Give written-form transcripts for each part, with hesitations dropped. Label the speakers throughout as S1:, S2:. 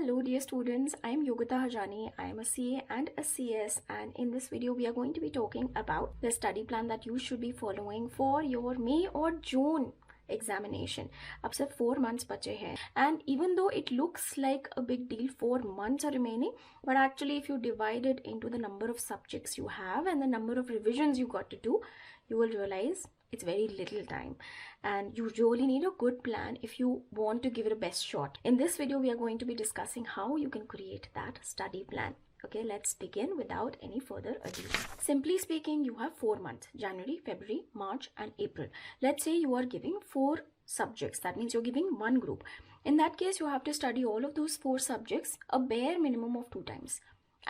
S1: Hello dear students, I am Yogita Hajani. I am a CA and a CS, and in this video we are going to be talking about the study plan that you should be following for your May or June examination. अब सिर्फ 4 months बचे हैं, and even though it looks like a big deal, 4 months are remaining, but actually if you divide it into the number of subjects you have and the number of revisions you got to do, you will realize it's very little time, and you really need a good plan if you want to give it a best shot. In this video we are going to be discussing how you can create that study plan. Okay, let's begin without any further ado. Simply speaking, you have 4 months: January, February, March and April. Let's say you are giving 4 subjects. That means you're giving one group. In that case, you have to study all of those 4 subjects a bare minimum of 2 times.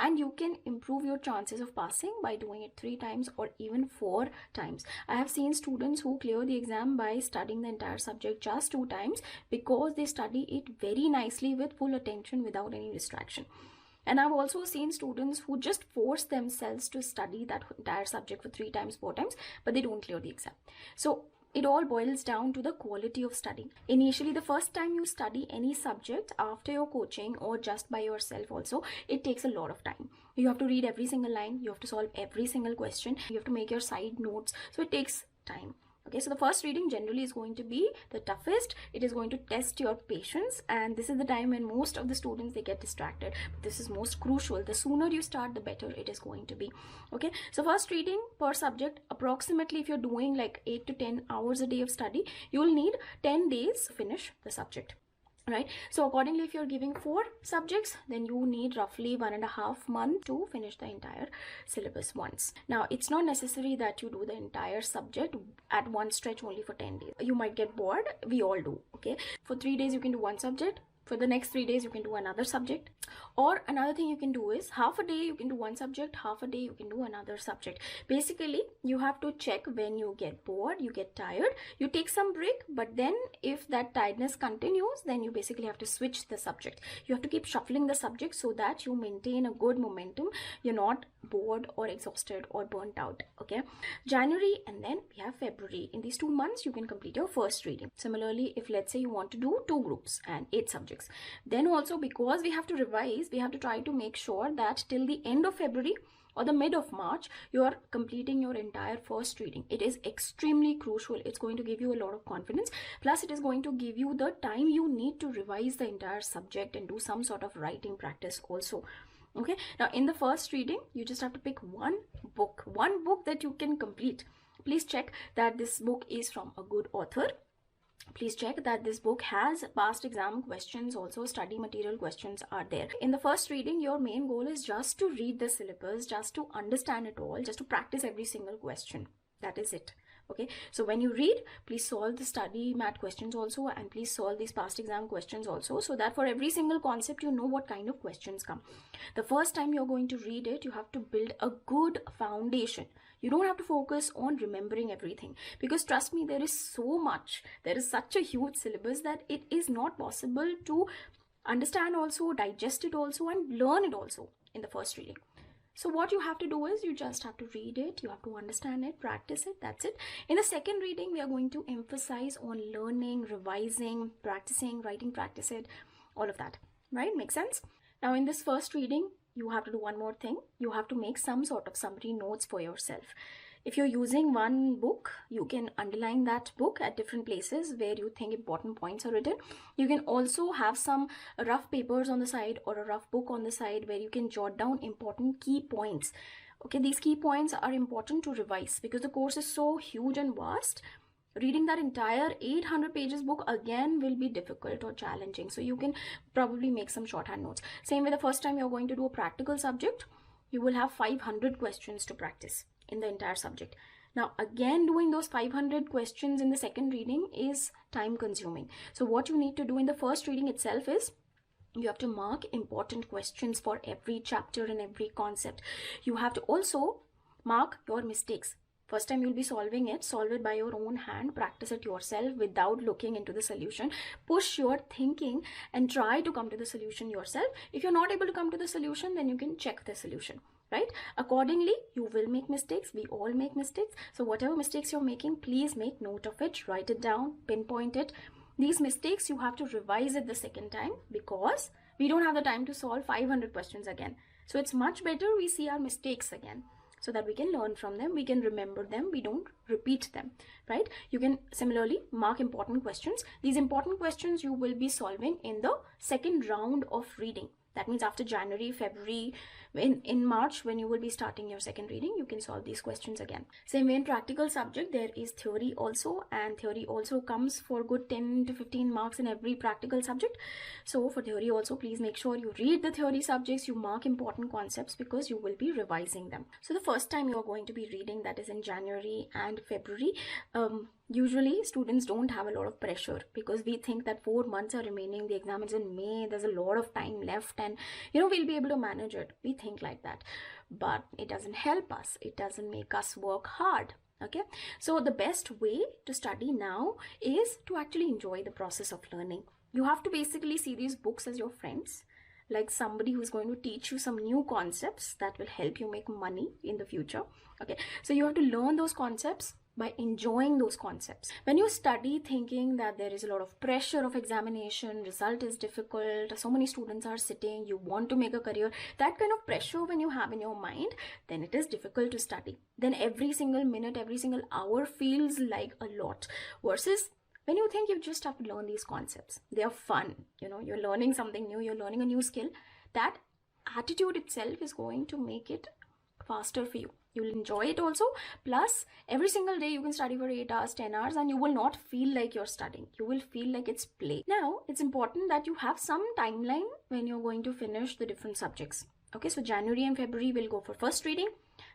S1: And you can improve your chances of passing by doing it 3 times or even 4 times. I have seen students who clear the exam by studying the entire subject just 2 times because they study it very nicely with full attention without any distraction. And I've also seen students who just force themselves to study that entire subject for 3 times, 4 times, but they don't clear the exam. So it all boils down to the quality of studying. Initially, the first time you study any subject after your coaching or just by yourself also, it takes a lot of time. You have to read every single line, you have to solve every single question, you have to make your side notes, so it takes time. Okay, so the first reading generally is going to be the toughest. It is going to test your patience, and this is the time when most of the students, they get distracted. But this is most crucial. The sooner you start, the better it is going to be. Okay, so first reading per subject, approximately if you're doing like 8 to 10 hours a day of study, you will need 10 days to finish the subject. Right, so accordingly, if you're giving 4 subjects, then you need roughly 1.5 months to finish the entire syllabus once. Now, it's not necessary that you do the entire subject at one stretch only for 10 days. You might get bored. We all do. Okay, for 3 days you can do one subject. For the next 3 days you can do another subject, or another thing you can do is half a day you can do one subject, half a day you can do another subject. Basically, you have to check when you get bored, you get tired, you take some break, but then if that tiredness continues, then you basically have to switch the subject. You have to keep shuffling the subject so that you maintain a good momentum. You're not bored or exhausted or burnt out. Okay, January and then we have February. In these 2 months you can complete your first reading. Similarly, if let's say you want to do 2 groups and 8 subjects, then also, because we have to revise, we have to try to make sure that till the end of February or the mid of March, you are completing your entire first reading. It is extremely crucial. It's going to give you a lot of confidence. Plus, it is going to give you the time you need to revise the entire subject and do some sort of writing practice also. Okay, now in the first reading, you just have to pick one book that you can complete. Please check that this book is from a good author. Please check that this book has past exam questions, also study material questions are there. In the first reading, your main goal is just to read the syllabus, just to understand it all, just to practice every single question. That is it. Okay, so when you read, please solve the study mat questions also, and please solve these past exam questions also, so that for every single concept you know what kind of questions come. The first time you're going to read it, you have to build a good foundation. You don't have to focus on remembering everything, because trust me, there is so much, there is such a huge syllabus that it is not possible to understand also, digest it also, and learn it also in the first reading. So what you have to do is you just have to read it, you have to understand it, practice it, that's it. In the second reading, we are going to emphasize on learning, revising, practicing, writing, practice it, all of that, right? Makes sense? Now in this first reading, you have to do one more thing. You have to make some sort of summary notes for yourself. If you're using one book, you can underline that book at different places where you think important points are written. You can also have some rough papers on the side or a rough book on the side where you can jot down important key points. Okay, these key points are important to revise because the course is so huge and vast. Reading that entire 800 pages book again will be difficult or challenging. So you can probably make some shorthand notes. Same way, the first time you're going to do a practical subject, you will have 500 questions to practice in the entire subject. Now again, doing those 500 questions in the second reading is time consuming. So what you need to do in the first reading itself is you have to mark important questions for every chapter and every concept. You have to also mark your mistakes. First time you'll be solving it, solve it by your own hand, practice it yourself without looking into the solution. Push your thinking and try to come to the solution yourself. If you're not able to come to the solution, then you can check the solution, right? Accordingly, you will make mistakes. We all make mistakes. So whatever mistakes you're making, please make note of it, write it down, pinpoint it. These mistakes, you have to revise it the second time, because We don't have the time to solve 500 questions again. So it's much better we see our mistakes again, so that we can learn from them, we can remember them, we don't repeat them, right? You can similarly mark important questions. These important questions you will be solving in the second round of reading. That means after January, February, in March, when you will be starting your second reading, you can solve these questions again. Same way in practical subject, there is theory also, and theory also comes for good 10 to 15 marks in every practical subject. So for theory also, please make sure you read the theory subjects, you mark important concepts, because you will be revising them. So the first time you are going to be reading, that is in January and February, usually students don't have a lot of pressure, because we think that 4 months are remaining, the exam is in May, there's a lot of time left, and we'll be able to manage it. We think like that, but it doesn't help us, it doesn't make us work hard. Okay, so the best way to study now is to actually enjoy the process of learning. You have to basically see these books as your friends, like somebody who's going to teach you some new concepts that will help you make money in the future. Okay, so you have to learn those concepts by enjoying those concepts. When you study thinking that there is a lot of pressure of examination, result is difficult, so many students are sitting, you want to make a career, that kind of pressure when you have in your mind, then it is difficult to study. Then every single minute, every single hour feels like a lot, versus when you think you just have to learn these concepts, they are fun, you're learning something new, you're learning a new skill. That attitude itself is going to make it faster for you. You'll enjoy it also. Plus, every single day you can study for 8 hours, 10 hours, and you will not feel like you're studying. You will feel like it's play. Now, it's important that you have some timeline when you're going to finish the different subjects. Okay, so January and February will go for first reading.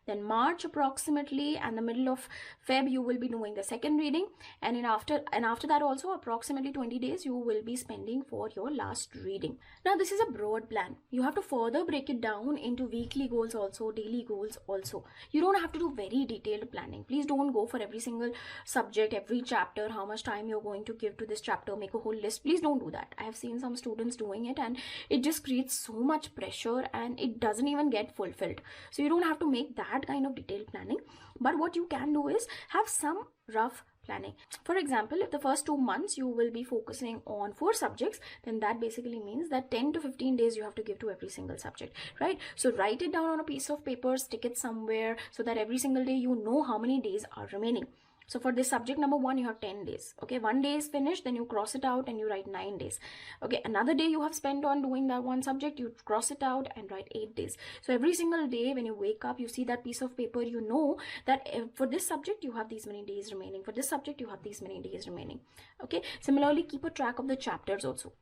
S1: Then March approximately and the middle of Feb you will be doing the second reading, and after that also approximately 20 days you will be spending for your last reading. Now this is a broad plan. You have to further break it down into weekly goals also, daily goals also. You don't have to do very detailed planning. Please don't go for every single subject, every chapter, how much time you're going to give to this chapter, make a whole list. Please don't do that. I have seen some students doing it and it just creates so much pressure and it doesn't even get fulfilled. So you don't have to make that kind of detailed planning, but what you can do is have some rough planning. For example, if the first 2 months you will be focusing on 4 subjects, then that basically means that 10 to 15 days you have to give to every single subject, right? So write it down on a piece of paper, stick it somewhere so that every single day you know how many days are remaining. So for this subject number 1, you have 10 days. Okay, 1 day is finished, then you cross it out and you write 9 days. Okay, another day you have spent on doing that one subject, you cross it out and write 8 days. So every single day when you wake up, you see that piece of paper, you know that for this subject you have these many days remaining. For this subject you have these many days remaining. Okay, similarly keep a track of the chapters also.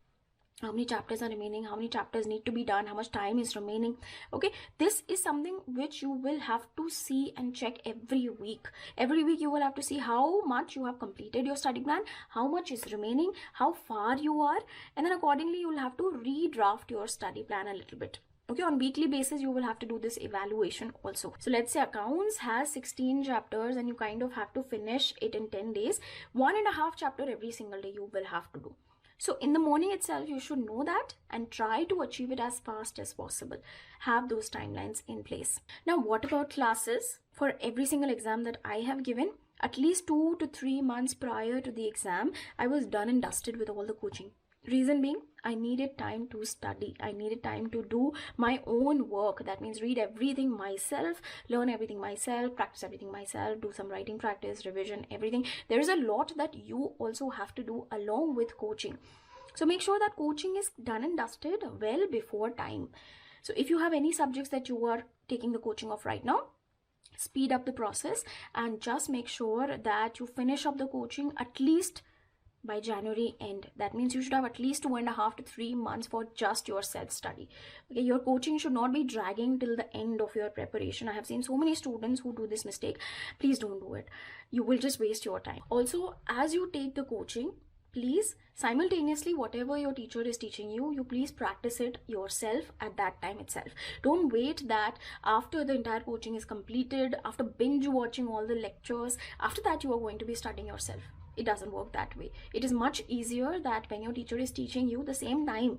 S1: How many chapters are remaining, how many chapters need to be done, how much time is remaining. Okay, this is something which you will have to see and check every week. Every week you will have to see how much you have completed your study plan, how much is remaining, how far you are, and then accordingly you will have to redraft your study plan a little bit. Okay, on weekly basis you will have to do this evaluation also. So let's say accounts has 16 chapters and you kind of have to finish it in 10 days. 1.5 chapter every single day you will have to do. So in the morning itself, you should know that and try to achieve it as fast as possible. Have those timelines in place. Now, what about classes? For every single exam that I have given, at least 2 to 3 months prior to the exam, I was done and dusted with all the coaching. Reason being, I needed time to study. I needed time to do my own work. That means read everything myself, learn everything myself, practice everything myself, do some writing practice, revision, everything. There is a lot that you also have to do along with coaching. So make sure that coaching is done and dusted well before time. So if you have any subjects that you are taking the coaching of right now, speed up the process and just make sure that you finish up the coaching at least by January end. That means you should have at least 2.5 to 3 months for just your self-study. Okay, your coaching should not be dragging till the end of your preparation. I have seen so many students who do this mistake. Please don't do it. You will just waste your time. Also, as you take the coaching, please simultaneously whatever your teacher is teaching you, you please practice it yourself at that time itself. Don't wait that after the entire coaching is completed, after binge watching all the lectures, after that you are going to be studying yourself. It doesn't work that way. It is much easier that when your teacher is teaching you, the same time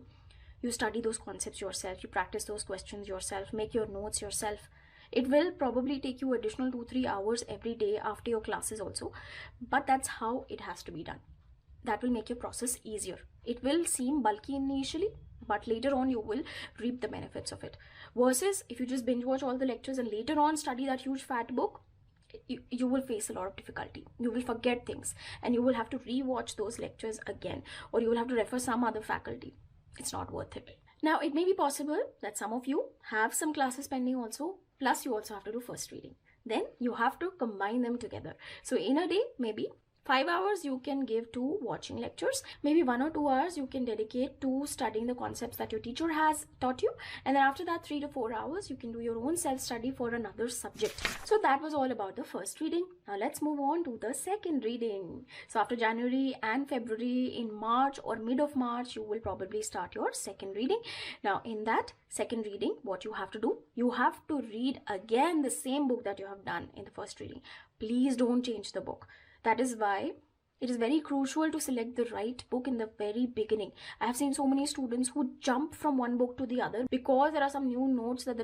S1: you study those concepts yourself, you practice those questions yourself, make your notes yourself. It will probably take you additional 2-3 hours every day after your classes also, but that's how it has to be done. That will make your process easier. It will seem bulky initially, but later on you will reap the benefits of it. Versus if you just binge watch all the lectures and later on study that huge fat book, you will face a lot of difficulty. You will forget things and you will have to re-watch those lectures again, or you will have to refer some other faculty. It's not worth it. Now, it may be possible that some of you have some classes pending also, plus you also have to do first reading. Then you have to combine them together. So in a day, maybe 5 hours you can give to watching lectures, maybe 1 or 2 hours you can dedicate to studying the concepts that your teacher has taught you, and then after that 3 to 4 hours you can do your own self-study for another subject. So that was all about the first reading. Now let's move on to the second reading. So after January and February, in March or mid of March, you will probably start your second reading. Now in that second reading, what you have to do, you have to read again the same book that you have done in the first reading. Please don't change the book. That is why it is very crucial to select the right book in the very beginning. I have seen so many students who jump from one book to the other because there are some new notes that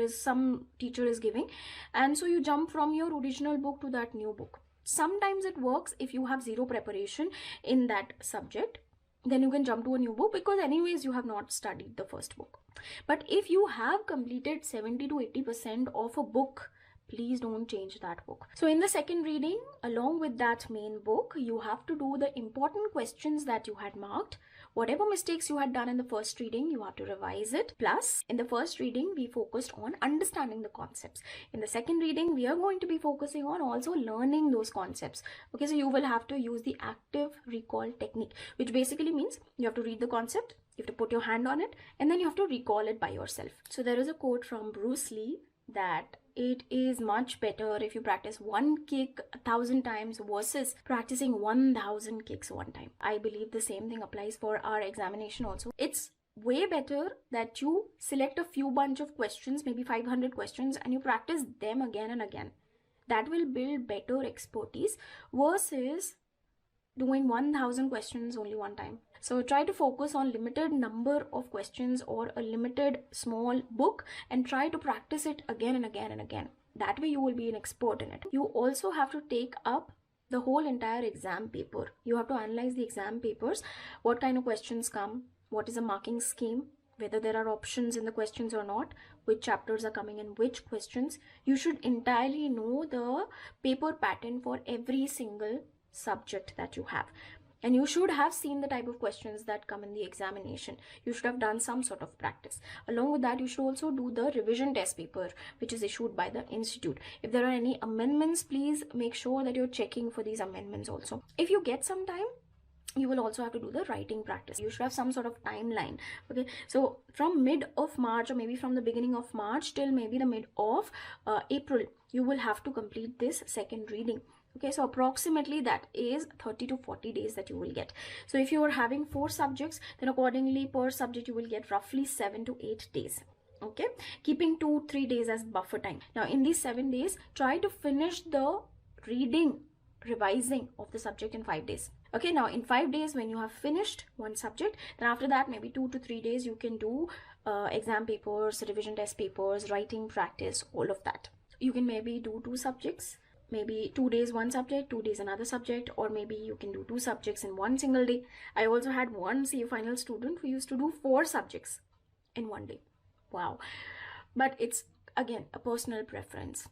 S1: some teacher is giving, and so you jump from your original book to that new book. Sometimes it works if you have zero preparation in that subject, then you can jump to a new book because anyways you have not studied the first book. But if you have completed 70 to 80% of a book, please don't change that book. So in the second reading, along with that main book, you have to do the important questions that you had marked. Whatever mistakes you had done in the first reading, you have to revise it. Plus, in the first reading, we focused on understanding the concepts. In the second reading, we are going to be focusing on also learning those concepts. Okay, so you will have to use the active recall technique, which basically means you have to read the concept, you have to put your hand on it, and then you have to recall it by yourself. So there is a quote from Bruce Lee that it is much better if you practice one kick 1,000 times versus practicing 1,000 kicks one time. I believe the same thing applies for our examination also. It's way better that you select a few bunch of questions, maybe 500 questions, and you practice them again and again. That will build better expertise versus doing 1,000 questions only one time. So try to focus on limited number of questions or a limited small book and try to practice it again and again and again. That way you will be an expert in it. You also have to take up the whole entire exam paper. You have to analyze the exam papers, what kind of questions come, what is the marking scheme, whether there are options in the questions or not, which chapters are coming in which questions. You should entirely know the paper pattern for every single subject that you have. And you should have seen the type of questions that come in the examination. You should have done some sort of practice. Along with that, you should also do the revision test paper, which is issued by the institute. If there are any amendments, please make sure that you're checking for these amendments also. If you get some time, you will also have to do the writing practice. You should have some sort of timeline. Okay, so from mid of March, or maybe from the beginning of March till maybe the mid of April, you will have to complete this second reading. Okay, so approximately that is 30 to 40 days that you will get. So if you are having 4 subjects, then accordingly per subject you will get roughly 7 to 8 days. Okay, keeping 2-3 days as buffer time. Now in these 7 days, try to finish the revising of the subject in 5 days. Okay, now in 5 days when you have finished one subject, then after that maybe 2 to 3 days you can do exam papers, revision test papers, writing practice, all of that. You can maybe do 2 subjects, maybe 2 days one subject, 2 days another subject, or maybe you can do 2 subjects in one single day. I also had one CA final student who used to do 4 subjects in one day. Wow. But it's again a personal preference.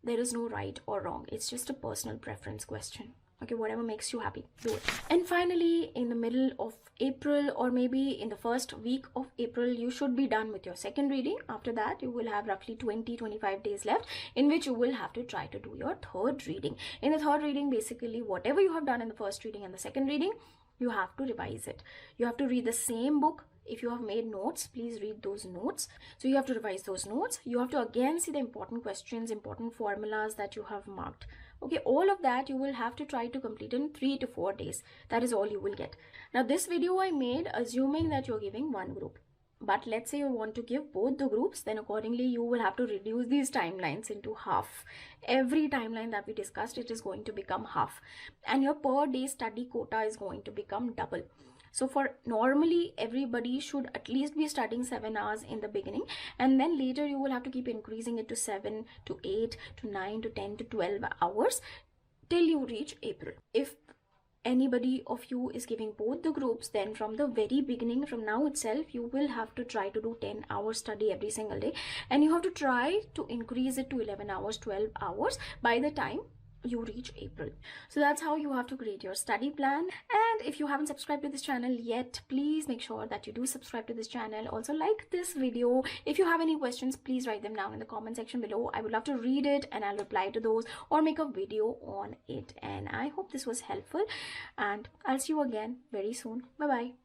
S1: There is no right or wrong. It's just a personal preference question. Okay, whatever makes you happy, do it. And finally, in the middle of April, or maybe in the first week of April, you should be done with your second reading. After that, you will have roughly 20-25 days left, in which you will have to try to do your third reading. In the third reading, basically, whatever you have done in the first reading and the second reading, you have to revise it. You have to read the same book. If you have made notes, please read those notes. So you have to revise those notes. You have to again see the important questions, important formulas that you have marked. Okay, all of that you will have to try to complete in 3 to 4 days. That is all you will get. Now this video I made assuming that you're giving one group. But let's say you want to give both the groups, then accordingly you will have to reduce these timelines into half. Every timeline that we discussed, it is going to become half. And your per day study quota is going to become double. So for normally everybody should at least be studying 7 hours in the beginning, and then later you will have to keep increasing it to 7 to 8 to 9 to 10 to 12 hours till you reach April. If anybody of you is giving both the groups, then from the very beginning, from now itself, you will have to try to do 10 hours study every single day, and you have to try to increase it to 11 hours, 12 hours by the time you reach April. So that's how you have to create your study plan. And if you haven't subscribed to this channel yet, please make sure that you do subscribe to this channel. Also like this video. If you have any questions, please write them down in the comment section below. I would love to read it and I'll reply to those or make a video on it. And I hope this was helpful, and I'll see you again very soon. Bye bye.